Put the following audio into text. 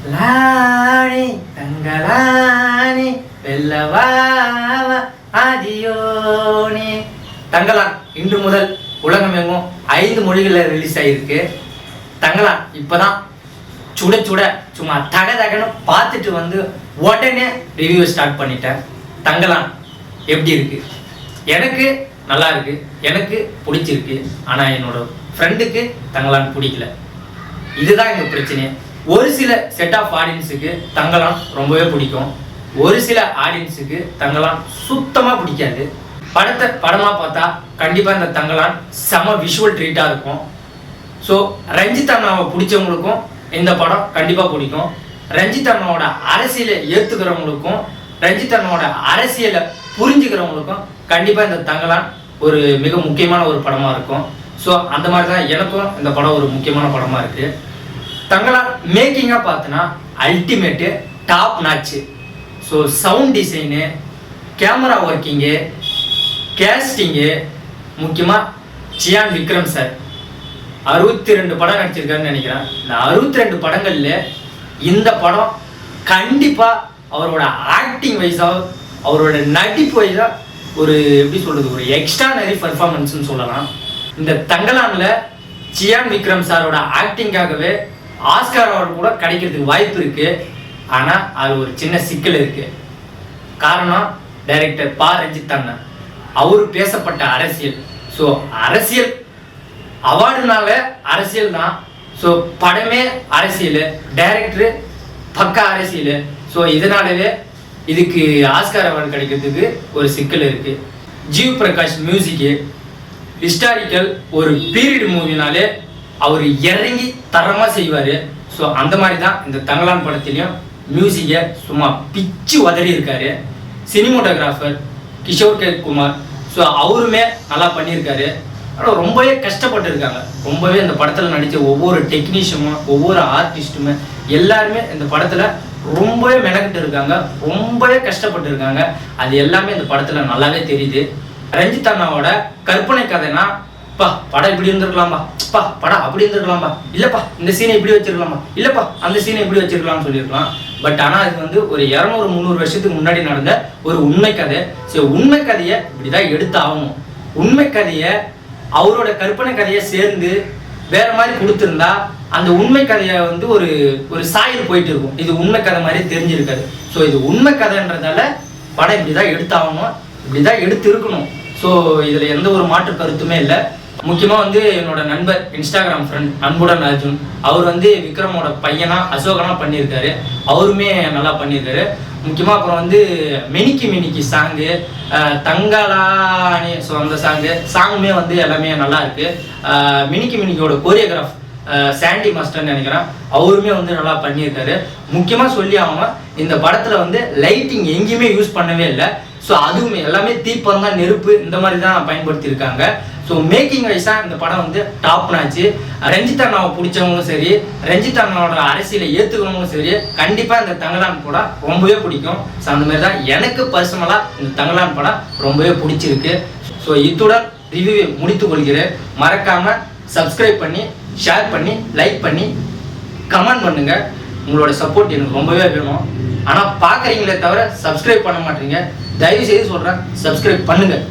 லாணி தங்கலானி வெல்லவாவா ஆதியோனி. தங்கலான் இன்று முதல் உலகம் எங்கும் 5 மொழிகளில் ரிலீஸ் ஆகிருக்கு. தங்கலான் இப்போதான் சுட சுட சும்மா தகன்னு பார்த்துட்டு வந்து உடனே ரிவ்யூ ஸ்டார்ட் பண்ணிட்டேன். தங்கலான் எப்படி இருக்கு? எனக்கு நல்லா இருக்கு, எனக்கு பிடிச்சிருக்கு. ஆனால் என்னோட ஃப்ரெண்டுக்கு தங்கலான் பிடிக்கல. இதுதான் எங்கள் பிரச்சனை. ஒரு சில செட் ஆஃப் ஆடியன்ஸுக்கு தங்கலான் ரொம்பவே பிடிக்கும், ஒரு சில ஆடியன்ஸுக்கு தங்கலான் சுத்தமாக பிடிக்காது. படமாக பார்த்தா கண்டிப்பாக இந்த தங்கலான் செம விஷுவல் ட்ரீட்டாக இருக்கும். ஸோ ரஞ்சித் அண்ணாவை பிடிச்சவங்களுக்கும் இந்த படம் கண்டிப்பாக பிடிக்கும். ரஞ்சித் அண்ணாவோட அரசியலை ஏற்றுக்கிறவங்களுக்கும் ரஞ்சித் அண்ணாவோட அரசியலை புரிஞ்சுக்கிறவங்களுக்கும் கண்டிப்பாக இந்த தங்கலான் ஒரு மிக முக்கியமான ஒரு படமாக இருக்கும். ஸோ அந்த மாதிரி தான் எனக்கும் இந்த படம் ஒரு முக்கியமான படமாக இருக்குது. தங்கலான் மேக்கிங்காக பார்த்தோன்னா ultimate, top notch. So sound design, camera working, casting, முக்கியமாக சியான் விக்ரம் சார் 62 படம் நடிச்சிருக்காருன்னு நினைக்கிறேன். இந்த 62 படங்களில் இந்த படம் கண்டிப்பாக அவரோட ஆக்டிங் வைஸாக அவரோட நடிப்பு வைஸாக ஒரு எப்படி சொல்கிறது, ஒரு எக்ஸ்ட்ரானரி பர்ஃபார்மன்ஸ்னு சொல்லலாம். இந்த தங்கலானில் சியான் விக்ரம் சாரோட ஆக்டிங்காகவே ஆஸ்கார் அவார்டு கூட கிடைக்கிறதுக்கு வாய்ப்பு இருக்குது. ஆனால் அது ஒரு சின்ன சிக்கல் இருக்குது. காரணம் டைரக்டர் பா ரஞ்சித் அண்ணன் அவர் பேசப்பட்ட அரசியல். ஸோ அரசியல் அவார்டுனால அரசியல் தான். ஸோ படமே அரசியல், டைரக்டரு பக்கா அரசியல். ஸோ இதனாலவே இதுக்கு ஆஸ்கார் அவார்டு கிடைக்கிறதுக்கு ஒரு சிக்கல் இருக்குது. ஜீவ் பிரகாஷ் மியூசிக்கு ஹிஸ்டாரிக்கல் ஒரு பீரியட் மூவினாலே அவர் இறங்கி தரமாக செய்வார். ஸோ அந்த மாதிரி தான் இந்த தங்கலான் படத்துலையும் மியூசிக்கை சும்மா பிச்சு உதறி இருக்காரு. Cinematographer Kishore K Kumar, so அவருமே நல்லா பண்ணியிருக்காரு. ஆனால் ரொம்பவே கஷ்டப்பட்டுருக்காங்க. ரொம்பவே இந்த படத்தில் நடித்த ஒவ்வொரு டெக்னீஷியனும் ஒவ்வொரு ஆர்டிஸ்ட்டுமே எல்லாருமே இந்த படத்தில் ரொம்பவே மெனக்கிட்டு இருக்காங்க, ரொம்பவே கஷ்டப்பட்டு இருக்காங்க. அது எல்லாமே இந்த படத்தில் நல்லாவே தெரியுது. ரஞ்சித் அண்ணாவோட கற்பனை கதைனா, பா படம் இப்படி இருந்திருக்கலாம்பா, பா படம் அப்படி இருந்திருக்கலாம்பா, இல்லைப்பா இந்த சீனை இப்படி வச்சிருக்கலாமா, இல்லைப்பா அந்த சீனை இப்படி வச்சிருக்கலாம்னு சொல்லியிருக்கலாம். பட் ஆனால் இது வந்து ஒரு 200-300 வருஷத்துக்கு முன்னாடி நடந்த ஒரு உண்மை கதை. ஸோ உண்மை கதையை இப்படிதான் எடுத்து ஆகணும். உண்மை கதையை அவரோட கற்பனை கதையை சேர்ந்து வேற மாதிரி கொடுத்துருந்தா அந்த உண்மை கதையை வந்து ஒரு ஒரு சாயல் போயிட்டு இருக்கும். இது உண்மை கதை மாதிரி தெரிஞ்சிருக்காது. ஸோ இது உண்மை கதைன்றதால படம் இப்படிதான் எடுத்தாகணும், இப்படிதான் எடுத்து இருக்கணும். ஸோ இதில் எந்த ஒரு மாற்று கருத்துமே இல்லை. முக்கியமாக வந்து என்னோட நண்பர் இன்ஸ்டாகிராம் ஃப்ரெண்ட் அன்புடன் அர்ஜுன், அவர் வந்து விக்ரமோட பையனா அசோகனா பண்ணியிருக்காரு. அவருமே நல்லா பண்ணியிருக்காரு. முக்கியமாக அப்புறம் வந்து மினிக்கி மினிக்கி சாங்கு, தங்கலானி, ஸோ அந்த சாங்குமே வந்து எல்லாமே நல்லா இருக்கு. மினிக்கி மினிக்கியோட கோரியோகிராஃப் சாண்டி மாஸ்டர்னு நினைக்கிறேன், அவருமே வந்து நல்லா பண்ணியிருக்காரு. முக்கியமாக சொல்லி அவங்க இந்த படத்தில் வந்து லைட்டிங் எங்கேயுமே யூஸ் பண்ணவே இல்லை. ஸோ அதுவுமே எல்லாமே தீப்பந்தம், நெருப்பு இந்த மாதிரி தான் பயன்படுத்தியிருக்காங்க. ஸோ மேக்கிங் வைஸாக இந்த படம் வந்து டாப் நாச்சு. ரஞ்சித் அண்ணாவை பிடிச்சவங்களும் சரி, ரஞ்சித் அண்ணாவோட அரசியலை ஏற்றுக்கிறவங்களும் சரி, கண்டிப்பாக இந்த தங்கலான் படம் ரொம்பவே பிடிக்கும். ஸோ அந்த மாதிரி தான் எனக்கு பர்சனலாக இந்த தங்கலான் படம் ரொம்பவே பிடிச்சிருக்கு. ஸோ இத்துடன் ரிவ்யூவை முடித்து கொள்கிறேன். மறக்காமல் சப்ஸ்கிரைப் பண்ணி, ஷேர் பண்ணி, லைக் பண்ணி, கமெண்ட் பண்ணுங்கள். உங்களோட சப்போர்ட் எனக்கு ரொம்பவே வேணும். ஆனால் பார்க்குறீங்களே தவிர சப்ஸ்கிரைப் பண்ண மாட்டீங்க. தயவு செய்து சொல்கிறேன், சப்ஸ்கிரைப் பண்ணுங்கள்.